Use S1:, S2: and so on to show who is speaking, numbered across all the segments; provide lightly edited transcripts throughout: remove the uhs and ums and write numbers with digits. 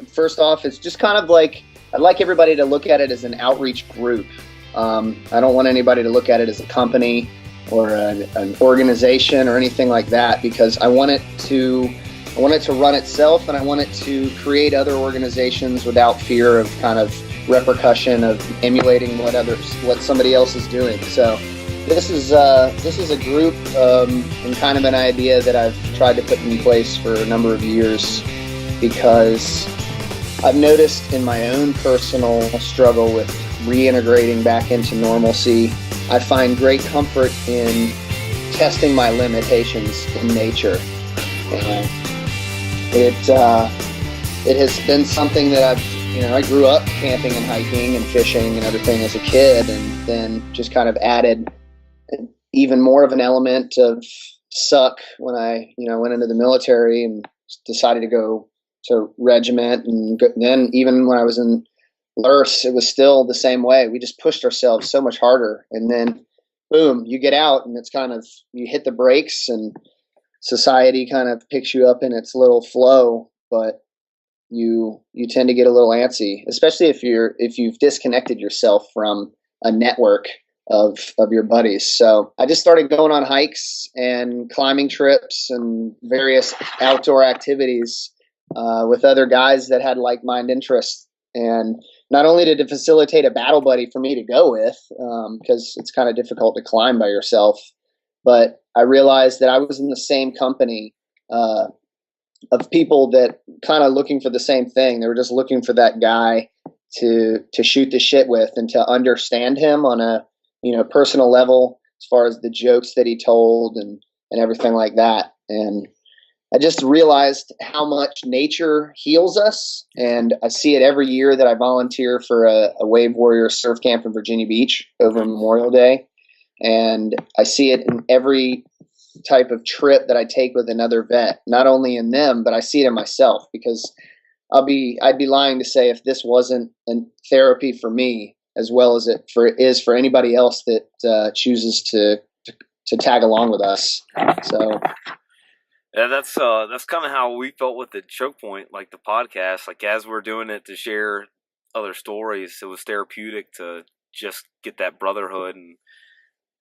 S1: First off, it's just kind of like, I'd like everybody to look at it as an outreach group. I don't want anybody to look at it as a company or an organization or anything like that, because I want it to run itself, and I want it to create other organizations without fear of kind of repercussion of emulating what somebody else is doing. So this is a group and kind of an idea that I've tried to put in place for a number of years, because I've noticed in my own personal struggle with reintegrating back into normalcy, I find great comfort in testing my limitations in nature. And it has been something that I grew up camping and hiking and fishing and everything as a kid, and then just kind of added even more of an element of suck when I went into the military and decided to go to regiment. And then even when I was in LURS, it was still the same way. We just pushed ourselves so much harder, and then boom, you get out and it's kind of, you hit the brakes and society kind of picks you up in its little flow, but you tend to get a little antsy, especially if you've disconnected yourself from a network of your buddies. So I just started going on hikes and climbing trips and various outdoor activities with other guys that had like-minded interests. And not only did it facilitate a battle buddy for me to go with, because it's kind of difficult to climb by yourself, but I realized that I was in the same company of people that kind of looking for the same thing. They were just looking for that guy to shoot the shit with and to understand him on a personal level, as far as the jokes that he told and everything like that. And I just realized how much nature heals us, and I see it every year that I volunteer for a Wave Warrior surf camp in Virginia Beach over Memorial Day, and I see it in every type of trip that I take with another vet, not only in them, but I see it in myself, because I'd be lying to say if this wasn't a therapy for me, as well as it is for anybody else that chooses to tag along with us. So.
S2: Yeah, that's kind of how we felt with the Choke Point, like the podcast. Like as we're doing it to share other stories, it was therapeutic to just get that brotherhood. And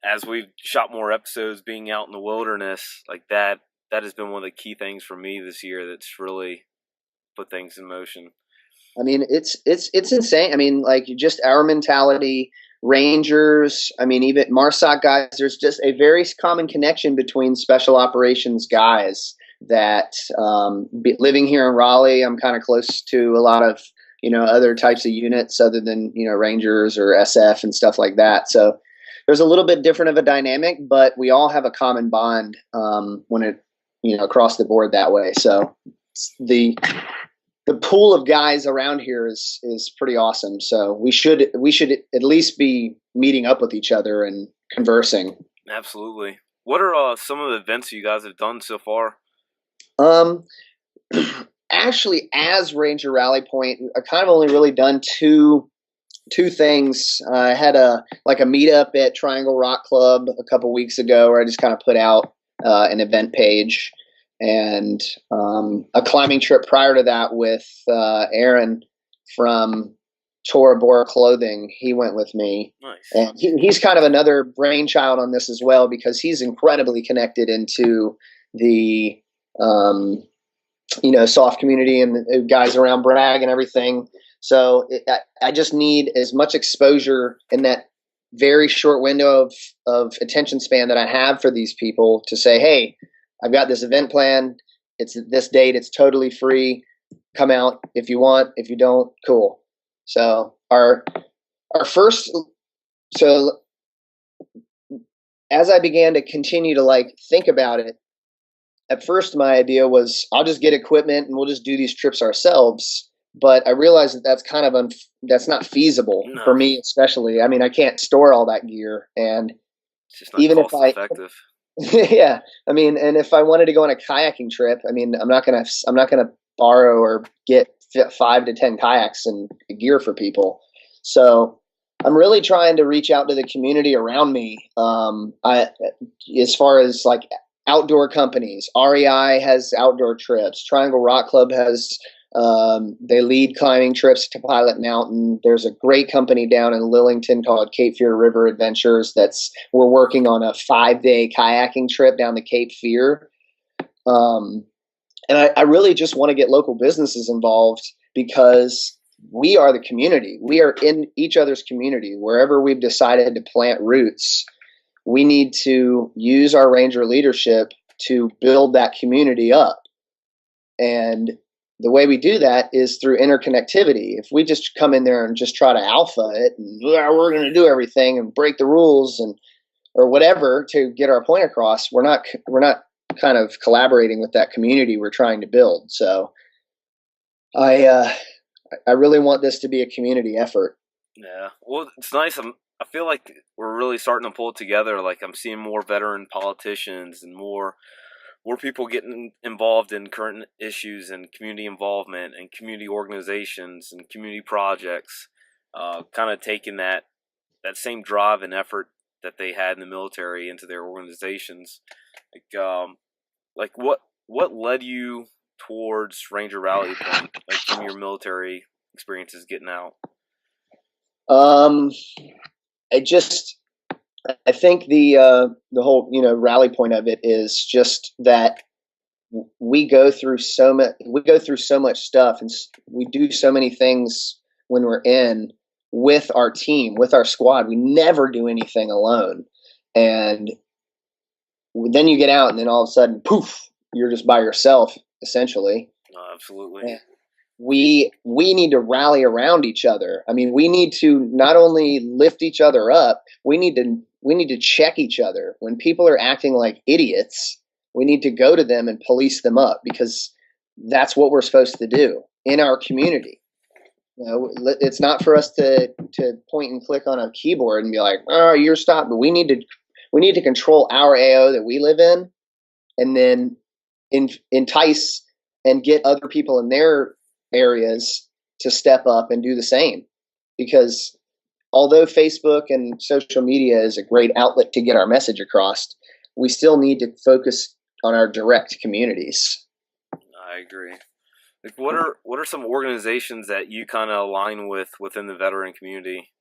S2: as we've shot more episodes, being out in the wilderness, like that has been one of the key things for me this year. That's really put things in motion.
S1: I mean, it's insane. I mean, like just our mentality. Rangers, I mean, even MARSOC guys, there's just a very common connection between special operations guys that living here in Raleigh, I'm kind of close to a lot of, other types of units other than, Rangers or SF and stuff like that. So there's a little bit different of a dynamic, but we all have a common bond when it, across the board that way. So the pool of guys around here is pretty awesome. So we should at least be meeting up with each other and conversing.
S2: Absolutely. What are some of the events you guys have done so far?
S1: Actually, as Ranger Rally Point, I kind of only really done two things. I had a meetup at Triangle Rock Club a couple weeks ago, where I just kind of put out an event page. And a climbing trip prior to that with Aaron from Tora Bora Clothing. He went with me.
S2: Nice.
S1: And he's kind of another brainchild on this as well, because he's incredibly connected into the soft community and the guys around Bragg and everything. So I just need as much exposure in that very short window of attention span that I have for these people to say, hey, I've got this event planned. It's this date. It's totally free. Come out if you want. If you don't, cool. So our first, so as I began to continue to think about it, at first my idea was I'll just get equipment and we'll just do these trips ourselves. But I realized that that's kind of that's not feasible for me, especially. I mean, I can't store all that gear, and
S2: it's just not
S1: even
S2: cost effective.
S1: Yeah, I mean, and if I wanted to go on a kayaking trip, I mean, I'm not gonna borrow or get 5 to 10 kayaks and gear for people. So I'm really trying to reach out to the community around me. As far as outdoor companies, REI has outdoor trips. Triangle Rock Club has They lead climbing trips to Pilot Mountain. There's a great company down in Lillington called Cape Fear River Adventures. We're working on a 5-day kayaking trip down the Cape Fear. And I really just want to get local businesses involved because we are the community. We are in each other's community. Wherever we've decided to plant roots, we need to use our ranger leadership to build that community up. And the way we do that is through interconnectivity. If we just come in there and just try to alpha it and we're going to do everything and break the rules or whatever to get our point across, we're not kind of collaborating with that community we're trying to build. So I really want this to be a community effort.
S2: Yeah. Well, it's nice. I feel like we're really starting to pull it together. Like I'm seeing more veteran politicians and more people getting involved in current issues and community involvement and community organizations and community projects, kind of taking that same drive and effort that they had in the military into their organizations. Like what led you towards Ranger Rally Point, like from your military experiences getting out?
S1: I think the whole, rally point of it is just that we go through so much stuff and we do so many things when we're in with our team, with our squad. We never do anything alone. And then you get out and then all of a sudden, poof, you're just by yourself, essentially.
S2: Absolutely.
S1: And we need to rally around each other. I mean, we need to not only lift each other up, we need to check each other. When people are acting like idiots, we need to go to them and police them up because that's what we're supposed to do in our community. It's not for us to point and click on a keyboard and be like, "Oh, you're stopped." But we need to control our AO that we live in, and then entice and get other people in their areas to step up and do the same. Because although Facebook and social media is a great outlet to get our message across, we still need to focus on our direct communities.
S2: I agree. Like, what are some organizations that you kind of align with within the veteran community?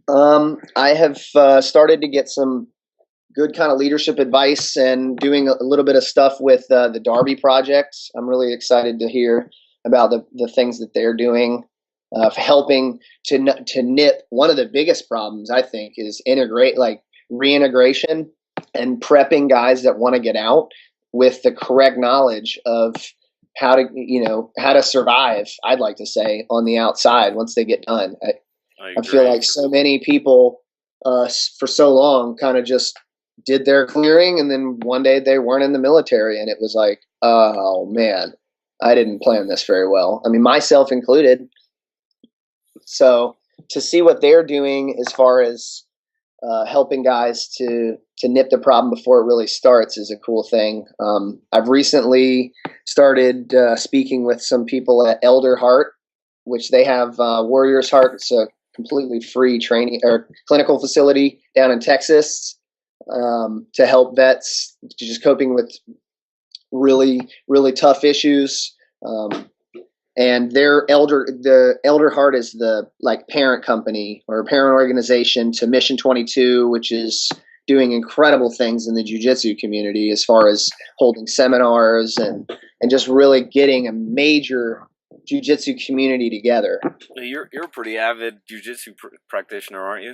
S1: I have started to get some good kind of leadership advice and doing a little bit of stuff with the Darby Project. I'm really excited to hear about the things that they're doing, helping to nip one of the biggest problems, I think, is reintegration and prepping guys that want to get out with the correct knowledge of how to survive, I'd like to say, on the outside once they get done. I feel like so many people for so long kind of just did their clearing, and then one day they weren't in the military, and it was like, oh man, I didn't plan this very well. I mean, myself included. So to see what they're doing as far as helping guys to nip the problem before it really starts is a cool thing. I've recently started speaking with some people at Elder Heart, which they have Warriors Heart. It's a completely free training or clinical facility down in Texas to help vets just coping with really, really tough issues. And the Elder Heart is the parent company or parent organization to Mission 22, which is doing incredible things in the jiu-jitsu community as far as holding seminars and just really getting a major jiu-jitsu community together.
S2: You're a pretty avid jiu-jitsu practitioner, aren't you?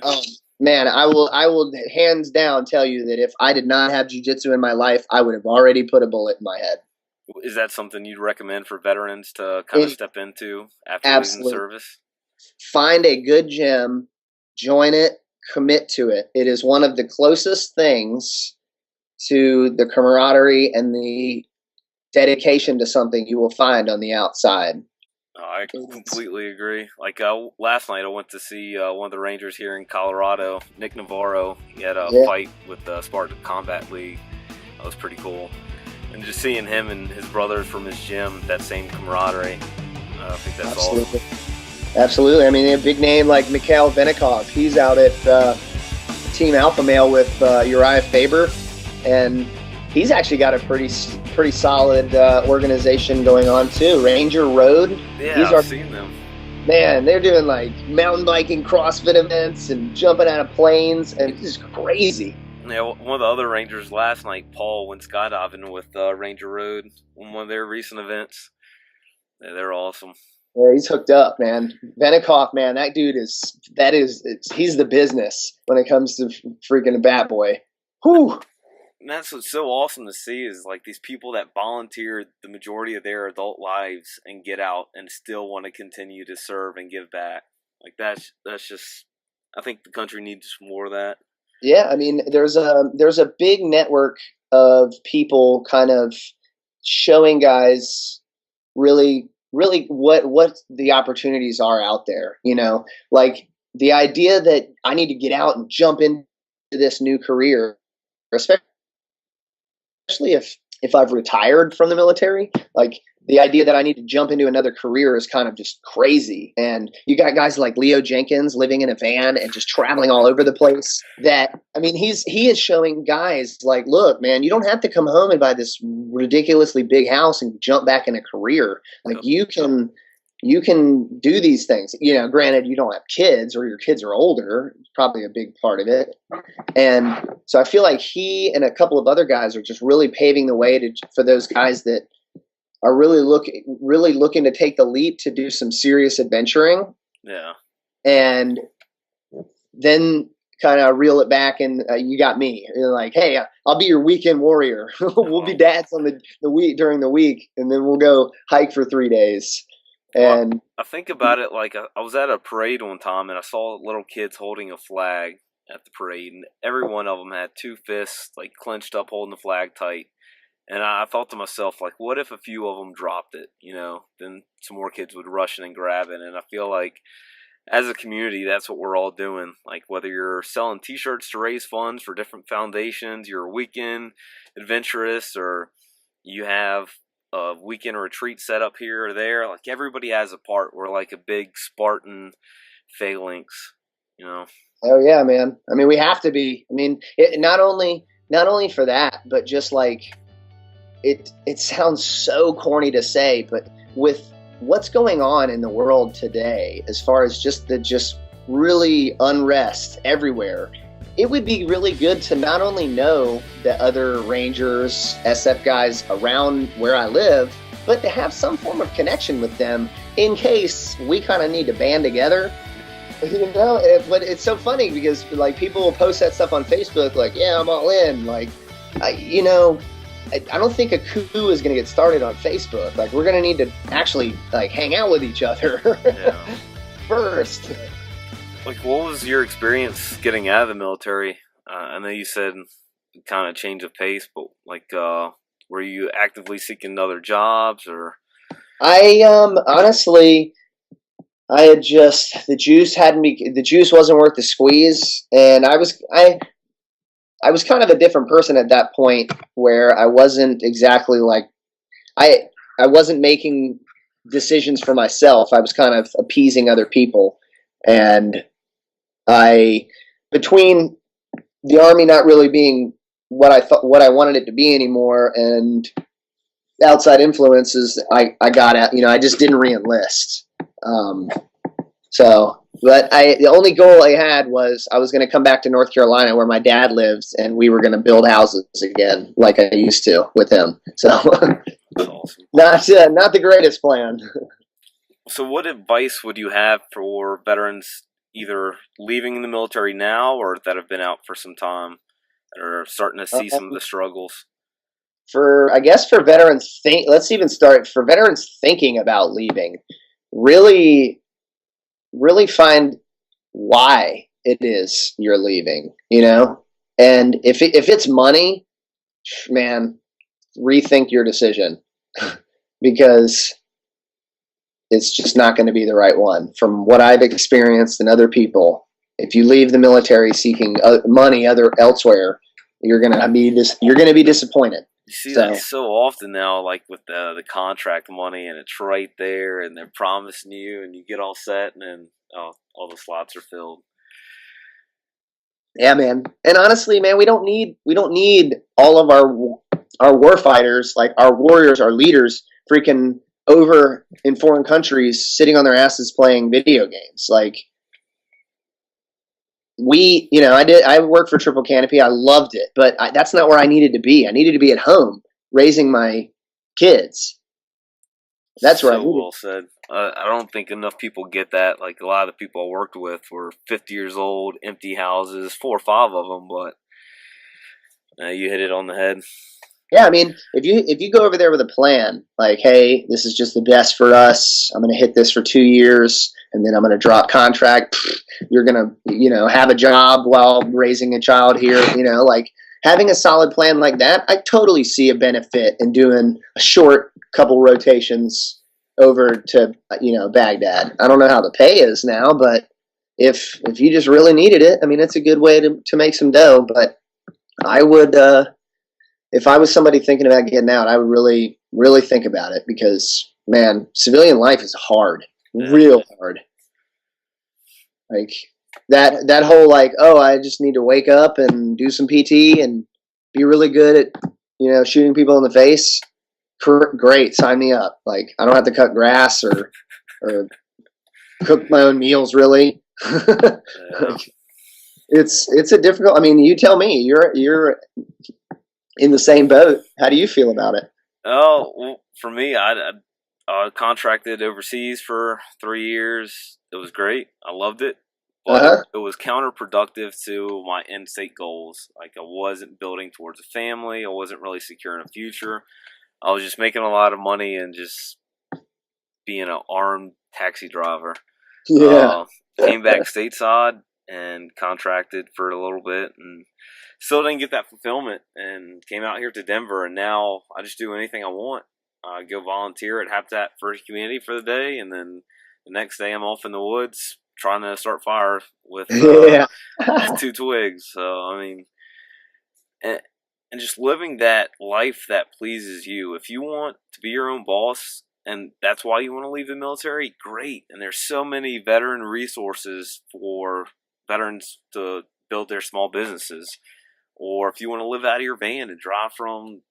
S1: Man, I will hands down tell you that if I did not have jiu-jitsu in my life, I would have already put a bullet in my head.
S2: Is that something you'd recommend for veterans to kind of step into after leaving the service?
S1: Find a good gym, join it, commit to it. It is one of the closest things to the camaraderie and the dedication to something you will find on the outside.
S2: Oh, I completely agree. Like last night, I went to see one of the Rangers here in Colorado, Nick Navarro. He had a fight with the SPARTA Combat League. That was pretty cool. And just seeing him and his brothers from his gym, that same camaraderie, I think that's awesome.
S1: Absolutely. I mean, a big name like Mikhail Venikov, he's out at Team Alpha Male with Uriah Faber, and he's actually got a pretty solid organization going on too. Ranger Road.
S2: Yeah, I've seen them.
S1: Man, they're doing like mountain biking, CrossFit events, and jumping out of planes, and it's just crazy.
S2: Yeah, one of the other Rangers last night, Paul, went skydiving with Ranger Road on one of their recent events. Yeah, they're awesome.
S1: Yeah, he's hooked up, man. Benikoff, man, that dude he's the business when it comes to freaking a bat boy. Whew.
S2: And that's what's so awesome to see is like these people that volunteer the majority of their adult lives and get out and still want to continue to serve and give back. Like that's just, I think the country needs more of that.
S1: Yeah, I mean, there's a big network of people kind of showing guys really what the opportunities are out there. You know, like the idea that I need to get out and jump into this new career, especially if I've retired from the military, like the idea that I need to jump into another career is kind of just crazy. And you got guys like Leo Jenkins living in a van and just traveling all over the place. That, I mean, he is showing guys like, look, man, you don't have to come home and buy this ridiculously big house and jump back in a career. Like you can do these things. You know, granted, you don't have kids or your kids are older. It's probably a big part of it. And so I feel like he and a couple of other guys are just really paving the way for those guys that are really looking to take the leap to do some serious adventuring.
S2: Yeah. And
S1: then kind of reel it back and you got me. You're like, hey, I'll be your weekend warrior. We'll be dads on the week during the week, and then we'll go hike for 3 days. And
S2: well, I think about it like I was at a parade one time and I saw little kids holding a flag at the parade, and every one of them had two fists like clenched up holding the flag tight. And I thought to myself, like, what if a few of them dropped it, you know? Then some more kids would rush in and grab it. And I feel like as a community, that's what we're all doing. Like, whether you're selling T-shirts to raise funds for different foundations, you're a weekend adventurist, or you have a weekend retreat set up here or there, like, everybody has a part. We're like a big Spartan phalanx, you know?
S1: Oh, yeah, man. I mean, we have to be. I mean, not only for that, but just like... It sounds so corny to say, but with what's going on in the world today, as far as just really unrest everywhere, it would be really good to not only know the other Rangers, SF guys around where I live, but to have some form of connection with them in case we kind of need to band together. You know, but it's so funny because like people will post that stuff on Facebook, like, yeah, I'm all in. Like, I don't think a coup is going to get started on Facebook. Like, we're going to need to actually like hang out with each other first.
S2: Like, what was your experience getting out of the military? I know you said kind of change of pace, but like, were you actively seeking other jobs or?
S1: I honestly, I had just the juice wasn't worth the squeeze, and I was kind of a different person at that point where I wasn't exactly like I wasn't making decisions for myself. I was kind of appeasing other people, and between the Army not really being what I wanted it to be anymore, and outside influences, I got out. You know, I just didn't re-enlist. But the only goal I had was I was going to come back to North Carolina where my dad lives, and we were going to build houses again like I used to with him. So
S2: awesome.
S1: Not the greatest plan.
S2: So what advice would you have for veterans either leaving the military now or that have been out for some time and are starting to see some of the struggles?
S1: For veterans, let's even start for veterans thinking about leaving. Really find why it is you're leaving, you know? And if it's money, man, rethink your decision because it's just not going to be the right one. From what I've experienced and other people, if you leave the military seeking money elsewhere, you're going to be disappointed.
S2: You see that so often now, like with the contract money, and it's right there, and they're promising you, and you get all set, and then all the slots are filled.
S1: Yeah, man. And honestly, man, we don't need all of our our war fighters, like our warriors, our leaders, freaking over in foreign countries, sitting on their asses playing video games. Like, I worked for Triple Canopy. I loved it, but that's not where I needed to be. I needed to be at home raising my kids. That's where I needed.
S2: Well said. I don't think enough people get that. Like, a lot of the people I worked with were 50 years old, empty houses, 4 or 5 of them, but you hit it on the head.
S1: Yeah, I mean, if you go over there with a plan, like, hey, this is just the best for us. I'm going to hit this for 2 years, and then I'm going to drop contract. You're going to, have a job while raising a child here. Like, having a solid plan like that, I totally see a benefit in doing a short couple rotations over to, Baghdad. I don't know how the pay is now, but if you just really needed it, I mean, it's a good way to make some dough. But I would, if I was somebody thinking about getting out, I would really, really think about it, because, man, civilian life is hard, real hard. Like that whole, like, oh, I just need to wake up and do some PT and be really good at, shooting people in the face. Great, sign me up. Like, I don't have to cut grass or cook my own meals, really. Like, it's a difficult. I mean, you tell me. You're in the same boat. How do you feel about it?
S2: Oh, well, for me, I contracted overseas for 3 years. It was great. I loved it. But it was counterproductive to my end state goals. Like, I wasn't building towards a family. I wasn't really securing a future. I was just making a lot of money and just being an armed taxi driver.
S1: Yeah.
S2: Came back stateside and contracted for a little bit and still didn't get that fulfillment, and came out here to Denver, and now I just do anything I want. I go volunteer at Habitat for Humanity for the day, and then the next day I'm off in the woods trying to start fire with 2 twigs. So, I mean, and just living that life that pleases you. If you want to be your own boss, and that's why you want to leave the military, great. And there's so many veteran resources for veterans to build their small businesses. Or if you want to live out of your van and drive from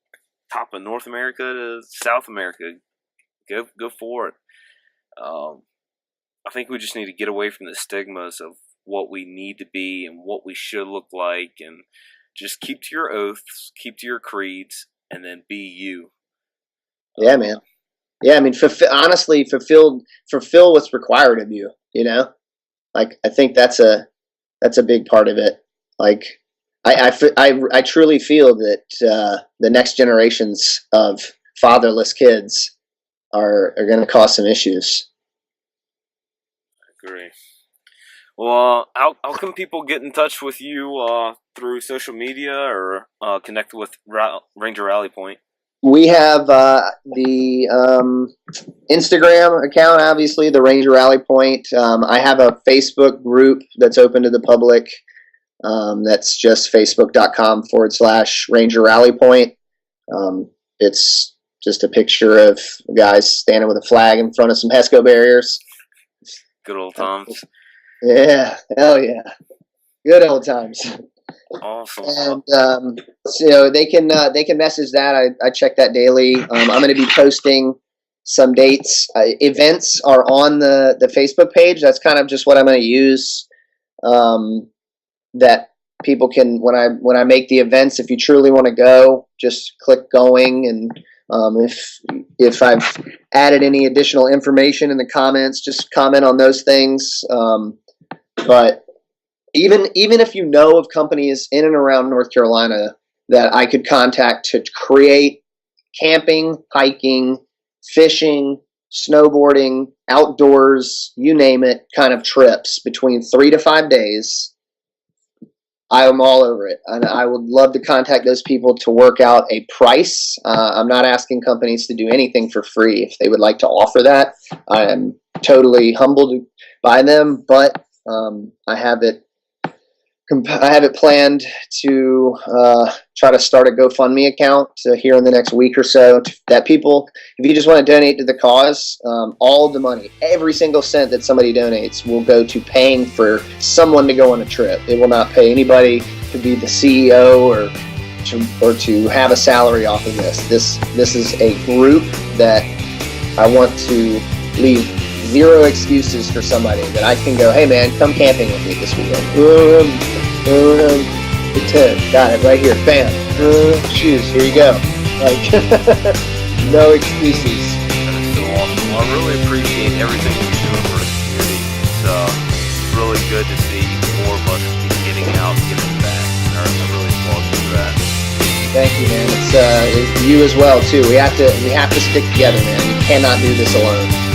S2: top of North America to South America, go for it. I think we just need to get away from the stigmas of what we need to be and what we should look like, and just keep to your oaths, keep to your creeds, and then be you.
S1: Yeah, man. Yeah, I mean, honestly, fulfill what's required of you. Like, I think that's a big part of it. Like, I truly feel that the next generations of fatherless kids are going to cause some issues.
S2: I agree. Well, how can people get in touch with you through social media or connect with Ranger Rally Point?
S1: We have the Instagram account, obviously, the Ranger Rally Point. I have a Facebook group that's open to the public. That's just facebook.com/Ranger Rally Point. It's just a picture of guys standing with a flag in front of some HESCO barriers.
S2: Good old times.
S1: Yeah, hell yeah. Good old times.
S2: Awesome.
S1: And so they can message that. I check that daily. I'm going to be posting some dates. Events are on the Facebook page. That's kind of just what I'm going to use. That people can, when I make the events, if you truly want to go, just click going, and if I've added any additional information in the comments, just comment on those things. But even if you know of companies in and around North Carolina that I could contact to create camping, hiking, fishing, snowboarding, outdoors, you name it, kind of trips between 3 to 5 days, I am all over it. And I would love to contact those people to work out a price. I'm not asking companies to do anything for free. If they would like to offer that, I am totally humbled by them, but I have it planned to try to start a GoFundMe account here in the next week or so. That people, if you just want to donate to the cause, all the money, every single cent that somebody donates will go to paying for someone to go on a trip. It will not pay anybody to be the CEO or or to have a salary off of this. This is a group that I want to leave zero excuses for somebody that I can go, hey man, come camping with me this weekend. The tent, got it right here, bam. Shoes, here you go. Like, no excuses.
S2: That is so awesome. Well, I really appreciate everything you're doing for the community. It's really good to see more of us getting out, giving back. I really applaud you for that.
S1: Thank you, man. It's you as well too. We have to stick together, man. We cannot do this alone.